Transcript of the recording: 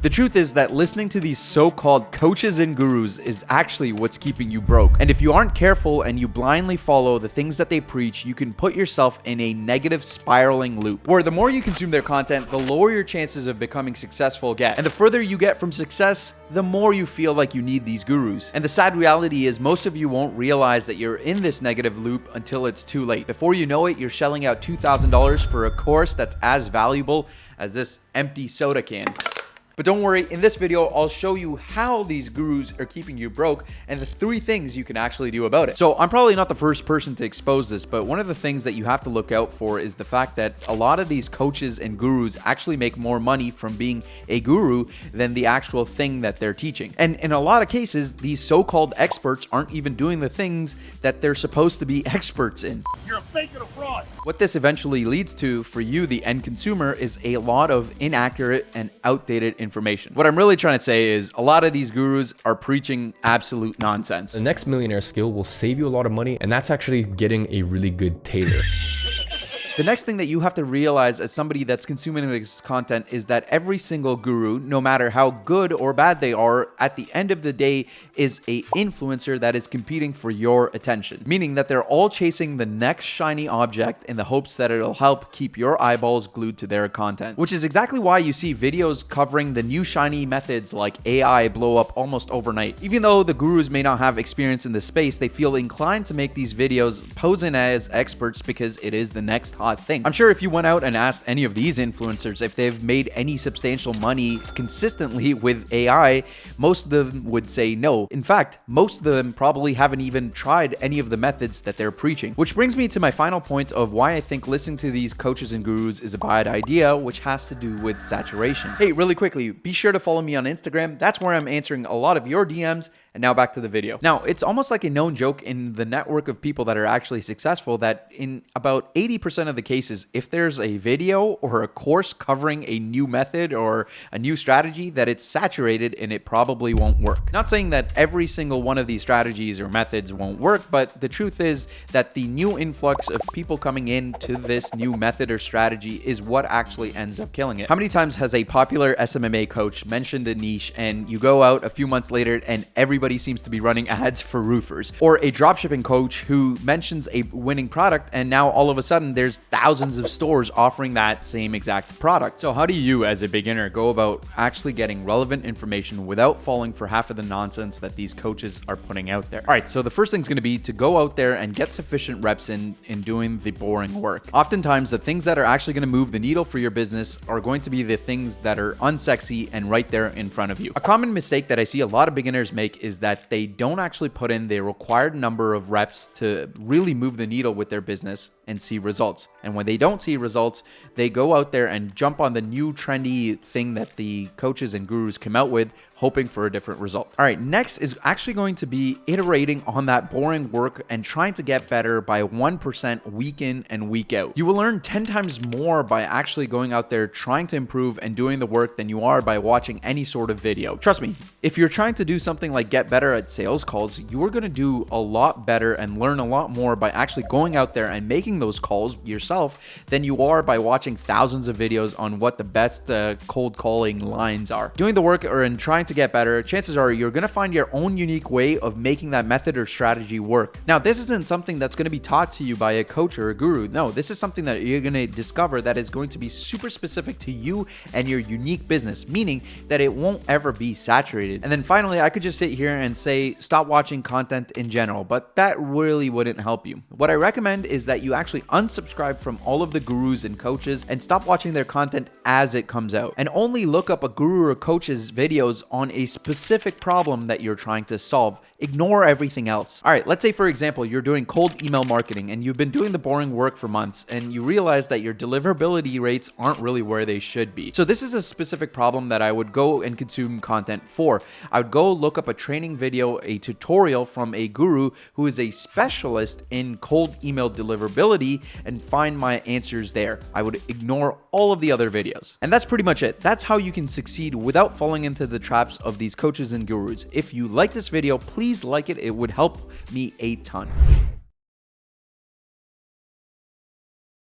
The truth is that listening to these so-called coaches and gurus is actually what's keeping you broke. And if you aren't careful and you blindly follow the things that they preach, you can put yourself in a negative spiraling loop where the more you consume their content, the lower your chances of becoming successful get. And the further you get from success, the more you feel like you need these gurus. And the sad reality is most of you won't realize that you're in this negative loop until it's too late. Before you know it, you're shelling out $2,000 for a course that's as valuable as this empty soda can. But don't worry, in this video, I'll show you how these gurus are keeping you broke and the 3 things you can actually do about it. So I'm probably not the first person to expose this, but one of the things that you have to look out for is the fact that a lot of these coaches and gurus actually make more money from being a guru than the actual thing that they're teaching. And in a lot of cases, these so-called experts aren't even doing the things that they're supposed to be experts in. You're a fake and a fraud. What this eventually leads to for you, the end consumer, is a lot of inaccurate and outdated information. What I'm really trying to say is a lot of these gurus are preaching absolute nonsense. The next millionaire skill will save you a lot of money, and that's actually getting a really good tailor. The next thing that you have to realize as somebody that's consuming this content is that every single guru, no matter how good or bad they are, at the end of the day is a influencer that is competing for your attention. Meaning that they're all chasing the next shiny object in the hopes that it'll help keep your eyeballs glued to their content. Which is exactly why you see videos covering the new shiny methods like AI blow up almost overnight. Even though the gurus may not have experience in this space, they feel inclined to make these videos posing as experts because it is the next hot thing. I'm sure if you went out and asked any of these influencers if they've made any substantial money consistently with AI, most of them would say no. In fact, most of them probably haven't even tried any of the methods that they're preaching. Which brings me to my final point of why I think listening to these coaches and gurus is a bad idea, which has to do with saturation. Hey, really quickly, be sure to follow me on Instagram. That's where I'm answering a lot of your DMs. And now back to the video. Now, it's almost like a known joke in the network of people that are actually successful that in about 80% of the cases, if there's a video or a course covering a new method or a new strategy, that it's saturated and it probably won't work. Not saying that every single one of these strategies or methods won't work, but the truth is that the new influx of people coming into this new method or strategy is what actually ends up killing it. How many times has a popular SMMA coach mentioned a niche and you go out a few months later and everybody seems to be running ads for roofers? Or a dropshipping coach who mentions a winning product and now all of a sudden there's thousands of stores offering that same exact product. So how do you as a beginner go about actually getting relevant information without falling for half of the nonsense that these coaches are putting out there? All right, so the first thing is going to be to go out there and get sufficient reps in doing the boring work. Oftentimes the things that are actually going to move the needle for your business are going to be the things that are unsexy and right there in front of you. A common mistake that I see a lot of beginners make is that they don't actually put in the required number of reps to really move the needle with their business and see results. And when they don't see results, they go out there and jump on the new trendy thing that the coaches and gurus come out with, hoping for a different result. All right, next is actually going to be iterating on that boring work and trying to get better by 1% week in and week out. You will learn 10 times more by actually going out there trying to improve and doing the work than you are by watching any sort of video. Trust me, if you're trying to do something like get better at sales calls, you are going to do a lot better and learn a lot more by actually going out there and making those calls yourself than you are by watching thousands of videos on what the best cold calling lines are. Doing the work or in trying to get better, chances are you're going to find your own unique way of making that method or strategy work. Now, this isn't something that's going to be taught to you by a coach or a guru. No, this is something that you're going to discover that is going to be super specific to you and your unique business, meaning that it won't ever be saturated. And then finally, I could just sit here and say, stop watching content in general, but that really wouldn't help you. What I recommend is that you actually unsubscribe from all of the gurus and coaches and stop watching their content as it comes out, and only look up a guru or coach's videos on a specific problem that you're trying to solve. Ignore everything else. All right, let's say for example, you're doing cold email marketing and you've been doing the boring work for months and you realize that your deliverability rates aren't really where they should be. So this is a specific problem that I would go and consume content for. I would go look up a training video, a tutorial from a guru who is a specialist in cold email deliverability and find my answers there. I would ignore all of the other videos. And that's pretty much it. That's how you can succeed without falling into the traps of these coaches and gurus. If you like this video, please like it. It would help me a ton.